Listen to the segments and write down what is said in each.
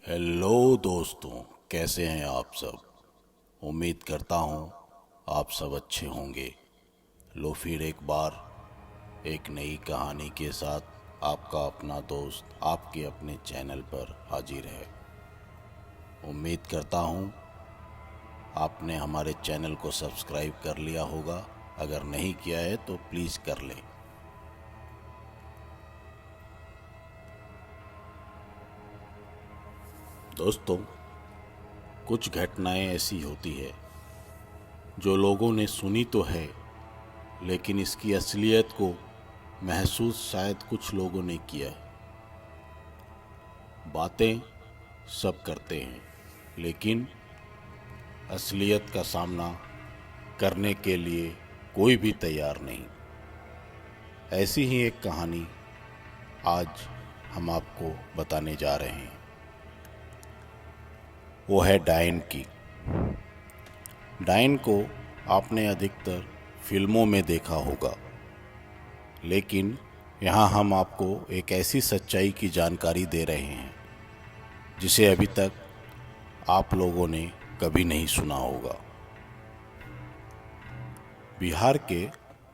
Hello दोस्तों, कैसे हैं आप सब। उम्मीद करता हूँ आप सब अच्छे होंगे। लो फिर एक बार एक नई कहानी के साथ आपका अपना दोस्त आपके अपने चैनल पर हाजिर है। उम्मीद करता हूँ आपने हमारे चैनल को सब्सक्राइब कर लिया होगा। अगर नहीं किया है तो प्लीज़ कर लें। दोस्तों, कुछ घटनाएं ऐसी होती है जो लोगों ने सुनी तो है, लेकिन इसकी असलियत को महसूस शायद कुछ लोगों ने किया है। बातें सब करते हैं, लेकिन असलियत का सामना करने के लिए कोई भी तैयार नहीं। ऐसी ही एक कहानी आज हम आपको बताने जा रहे हैं। वो है डायन की। डायन को आपने अधिकतर फिल्मों में देखा होगा, लेकिन यहाँ हम आपको एक ऐसी सच्चाई की जानकारी दे रहे हैं जिसे अभी तक आप लोगों ने कभी नहीं सुना होगा। बिहार के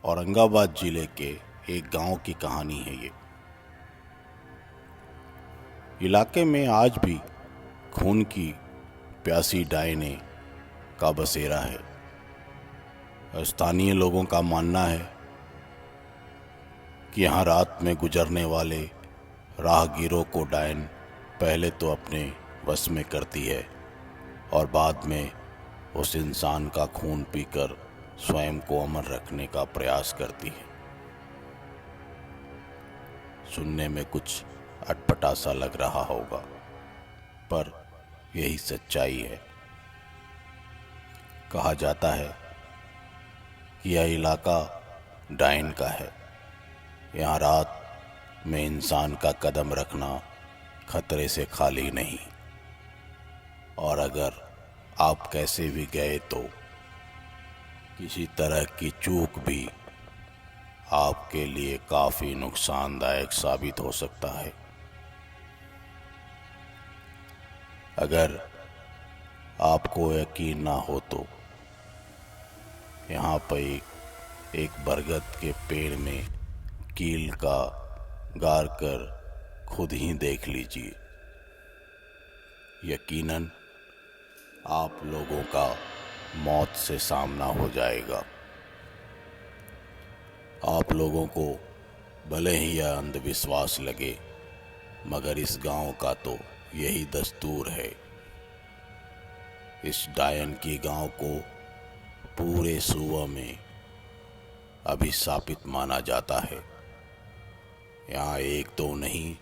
औरंगाबाद जिले के एक गांव की कहानी है ये। इलाके में आज भी खून की प्यासी डायने का बसेरा है। स्थानीय लोगों का मानना है कि यहाँ रात में गुजरने वाले राहगीरों को डायन पहले तो अपने वश में करती है और बाद में उस इंसान का खून पीकर स्वयं को अमर रखने का प्रयास करती है। सुनने में कुछ अटपटा सा लग रहा होगा, पर यही सच्चाई है। कहा जाता है कि यह इलाका डायन का है। यहाँ रात में इंसान का कदम रखना खतरे से खाली नहीं, और अगर आप कैसे भी गए तो किसी तरह की चूक भी आपके लिए काफी नुकसानदायक साबित हो सकता है। अगर आपको यकीन ना हो तो यहाँ पर एक बरगद के पेड़ में कील का गार कर खुद ही देख लीजिए। यकीनन आप लोगों का मौत से सामना हो जाएगा। आप लोगों को भले ही यह अंधविश्वास लगे, मगर इस गांव का तो यही दस्तूर है। इस डायन की गांव को पूरे सूबा में अभिशापित माना जाता है। यहाँ एक दो नहीं,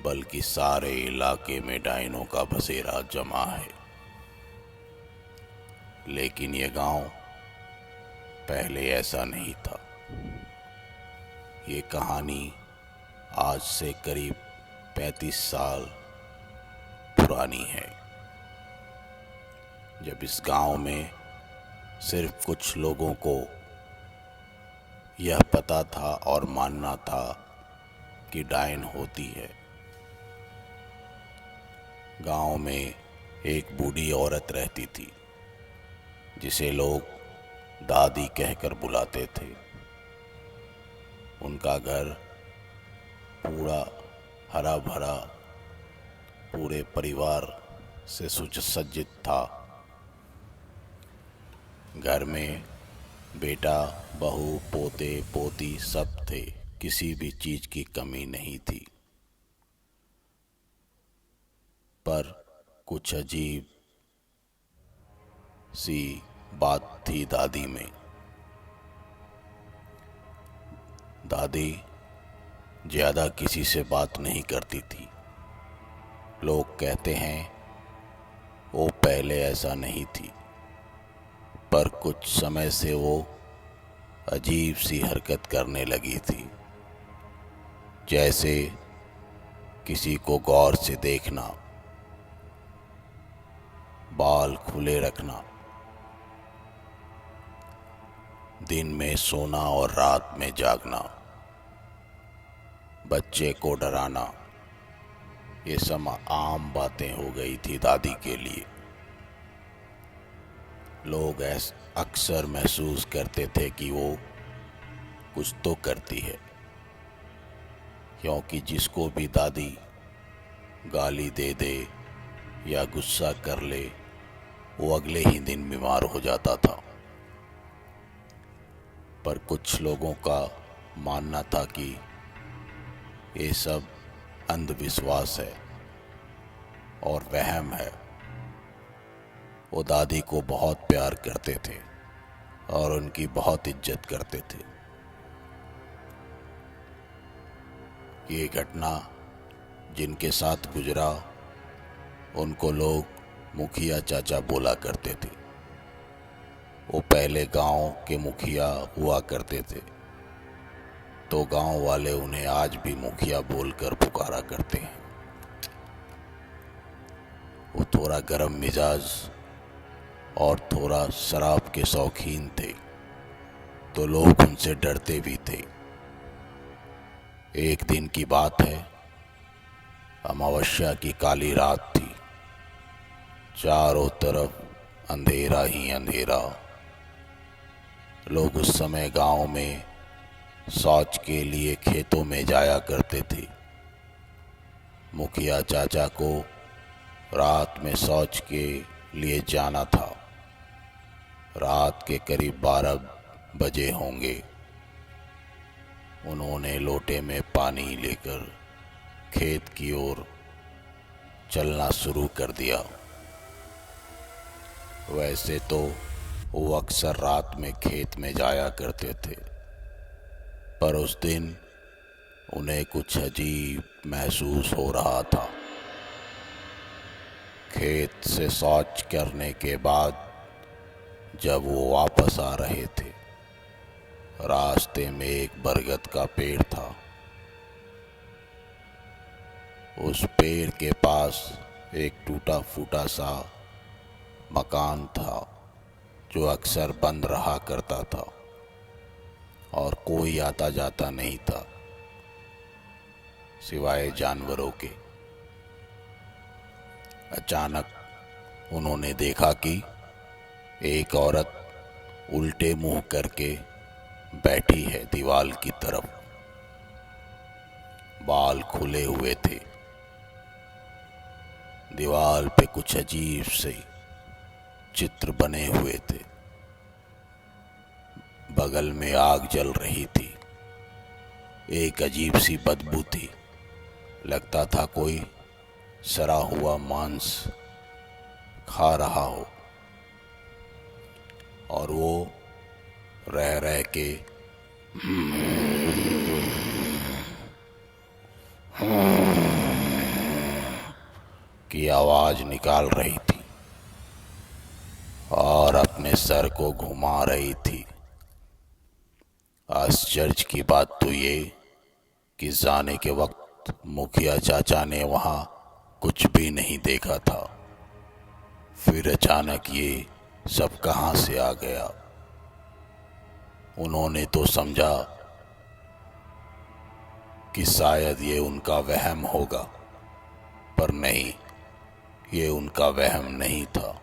बल्कि सारे इलाके में डायनों का बसेरा जमा है। लेकिन यह गांव पहले ऐसा नहीं था। ये कहानी आज से करीब 35 साल पुरानी है, जब इस गांव में सिर्फ कुछ लोगों को यह पता था और मानना था कि डायन होती है। गांव में एक बूढ़ी औरत रहती थी जिसे लोग दादी कहकर बुलाते थे। उनका घर पूरा हरा भरा पूरे परिवार से सुसज्जित था। घर में बेटा, बहू, पोते, पोती सब थे। किसी भी चीज की कमी नहीं थी। पर कुछ अजीब सी बात थी दादी में। दादी ज्यादा किसी से बात नहीं करती थी। लोग कहते हैं वो पहले ऐसा नहीं थी, पर कुछ समय से वो अजीब सी हरकत करने लगी थी, जैसे किसी को गौर से देखना, बाल खुले रखना, दिन में सोना और रात में जागना, बच्चे को डराना, ये सब आम बातें हो गई थी दादी के लिए। लोग अक्सर महसूस करते थे कि वो कुछ तो करती है, क्योंकि जिसको भी दादी गाली दे दे या गुस्सा कर ले वो अगले ही दिन बीमार हो जाता था। पर कुछ लोगों का मानना था कि ये सब अंधविश्वास है और वहम है। वो दादी को बहुत प्यार करते थे और उनकी बहुत इज्जत करते थे। ये घटना जिनके साथ गुजरा उनको लोग मुखिया चाचा बोला करते थे। वो पहले गांव के मुखिया हुआ करते थे, तो गांव वाले उन्हें आज भी मुखिया बोलकर पुकारा करते हैं। वो थोड़ा गरम मिजाज और थोड़ा शराब के शौकीन थे, तो लोग उनसे डरते भी थे। एक दिन की बात है, अमावस्या की काली रात थी। चारों तरफ अंधेरा ही अंधेरा। लोग उस समय गांव में शौच के लिए खेतों में जाया करते थे। मुखिया चाचा को रात में शौच के लिए जाना था। रात के करीब 12 बजे होंगे। उन्होंने लोटे में पानी लेकर खेत की ओर चलना शुरू कर दिया। वैसे तो वो अक्सर रात में खेत में जाया करते थे, पर उस दिन उन्हें कुछ अजीब महसूस हो रहा था। खेत से शौच करने के बाद जब वो वापस आ रहे थे, रास्ते में एक बरगद का पेड़ था। उस पेड़ के पास एक टूटा फूटा सा मकान था जो अक्सर बंद रहा करता था और कोई आता जाता नहीं था सिवाय जानवरों के। अचानक उन्होंने देखा कि एक औरत उल्टे मुंह करके बैठी है दीवार की तरफ। बाल खुले हुए थे। दीवार पे कुछ अजीब से चित्र बने हुए थे। बगल में आग जल रही थी। एक अजीब सी बदबू थी। लगता था कोई सड़ा हुआ मांस खा रहा हो। और वो रह रह के की आवाज निकाल रही थी और अपने सर को घुमा रही थी। आश्चर्य की बात तो ये कि जाने के वक्त मुखिया चाचा ने वहां कुछ भी नहीं देखा था। फिर अचानक ये सब कहां से आ गया। उन्होंने तो समझा कि शायद ये उनका वहम होगा, पर नहीं, ये उनका वहम नहीं था।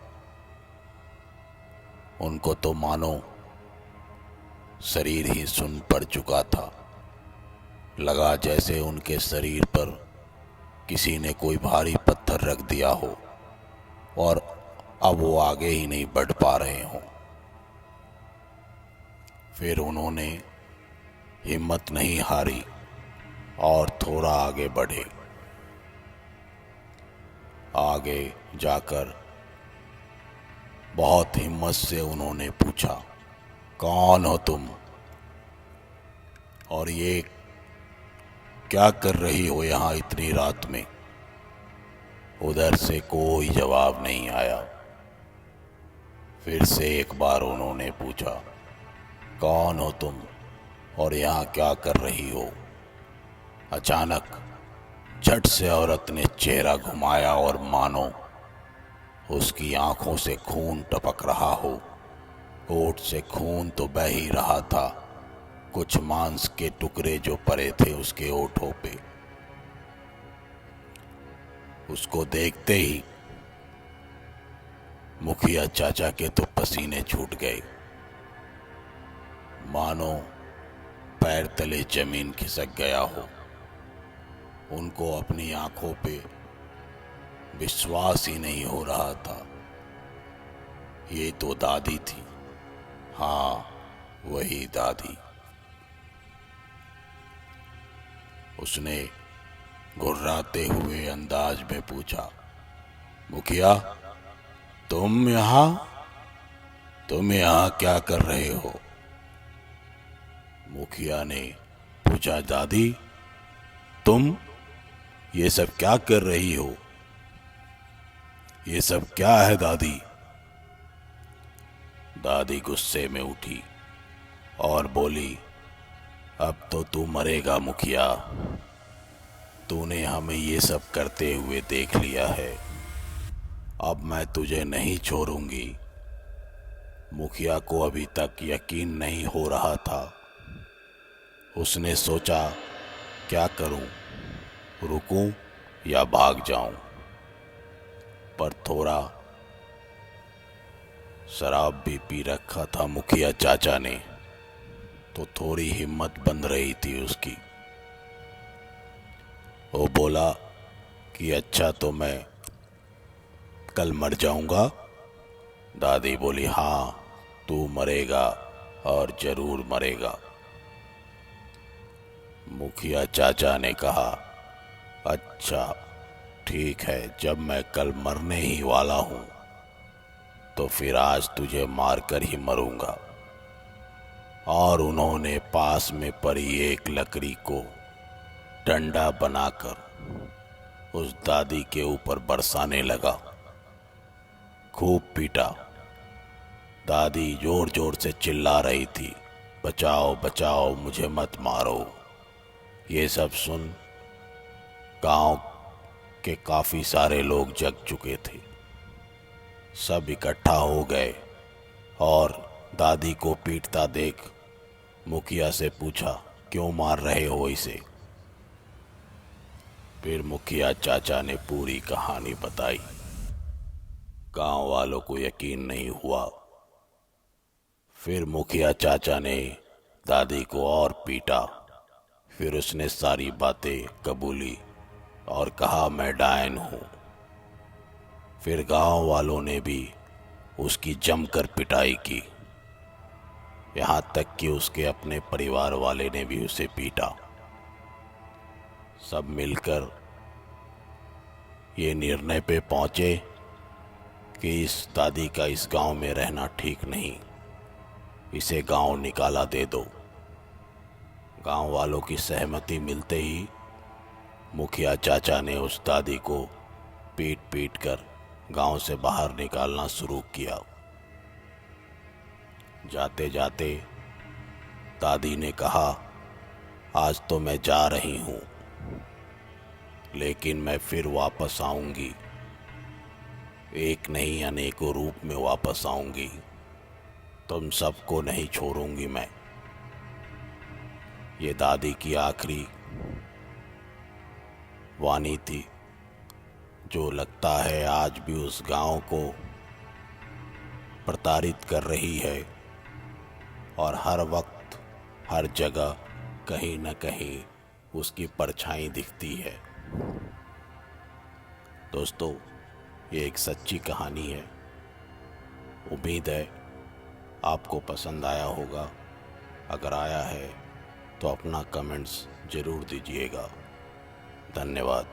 उनको तो मानो शरीर ही सुन पड़ चुका था। लगा जैसे उनके शरीर पर किसी ने कोई भारी पत्थर रख दिया हो और अब वो आगे ही नहीं बढ़ पा रहे हों। फिर उन्होंने हिम्मत नहीं हारी और थोड़ा आगे बढ़े। आगे जाकर बहुत हिम्मत से उन्होंने पूछा, कौन हो तुम और ये क्या कर रही हो यहाँ इतनी रात में? उधर से कोई जवाब नहीं आया। फिर से एक बार उन्होंने पूछा, कौन हो तुम और यहाँ क्या कर रही हो? अचानक झट से औरत ने चेहरा घुमाया और मानो उसकी आंखों से खून टपक रहा हो। होठ से खून तो बह ही रहा था, कुछ मांस के टुकड़े जो पड़े थे उसके होठों पे। उसको देखते ही मुखिया चाचा के तो पसीने छूट गए, मानो पैर तले जमीन खिसक गया हो। उनको अपनी आंखों पे विश्वास ही नहीं हो रहा था। ये तो दादी थी। हाँ, वही दादी। उसने घुर्राते हुए अंदाज में पूछा, मुखिया, तुम यहाँ क्या कर रहे हो? मुखिया ने पूछा, दादी, तुम ये सब क्या कर रही हो? ये सब क्या है दादी? दादी गुस्से में उठी और बोली, अब तो तू मरेगा मुखिया। तूने हमें ये सब करते हुए देख लिया है, अब मैं तुझे नहीं छोड़ूंगी। मुखिया को अभी तक यकीन नहीं हो रहा था। उसने सोचा, क्या करूं, रुकूं या भाग जाऊं? पर थोड़ा शराब भी पी रखा था मुखिया चाचा ने, तो थोड़ी हिम्मत बन रही थी उसकी। वो बोला कि अच्छा, तो मैं कल मर जाऊंगा? दादी बोली, हाँ, तू मरेगा और जरूर मरेगा। मुखिया चाचा ने कहा, अच्छा ठीक है, जब मैं कल मरने ही वाला हूं तो फिर आज तुझे मारकर ही मरूंगा। और उन्होंने पास में पड़ी एक लकड़ी को डंडा बनाकर उस दादी के ऊपर बरसाने लगा। खूब पीटा। दादी जोर जोर से चिल्ला रही थी, बचाओ बचाओ, मुझे मत मारो। ये सब सुन गांव के काफी सारे लोग जग चुके थे। सब इकट्ठा हो गए और दादी को पीटता देख मुखिया से पूछा, क्यों मार रहे हो इसे? फिर मुखिया चाचा ने पूरी कहानी बताई। गांव वालों को यकीन नहीं हुआ। फिर मुखिया चाचा ने दादी को और पीटा। फिर उसने सारी बातें कबूली और कहा, मैं डायन हूं। फिर गांव वालों ने भी उसकी जमकर पिटाई की, यहां तक कि उसके अपने परिवार वाले ने भी उसे पीटा। सब मिलकर ये निर्णय पे पहुंचे कि इस दादी का इस गांव में रहना ठीक नहीं, इसे गांव निकाला दे दो। गांव वालों की सहमति मिलते ही मुखिया चाचा ने उस दादी को पीट पीट कर गांव से बाहर निकालना शुरू किया। जाते जाते दादी ने कहा, आज तो मैं जा रही हूं, लेकिन मैं फिर वापस आऊंगी। एक नहीं अनेकों रूप में वापस आऊंगी। तुम सबको नहीं छोड़ूंगी मैं। ये दादी की आखिरी वाणी थी, जो लगता है आज भी उस गांव को प्रताड़ित कर रही है और हर वक्त हर जगह कहीं न कहीं उसकी परछाई दिखती है। दोस्तों, ये एक सच्ची कहानी है। उम्मीद है आपको पसंद आया होगा। अगर आया है तो अपना कमेंट्स ज़रूर दीजिएगा। धन्यवाद।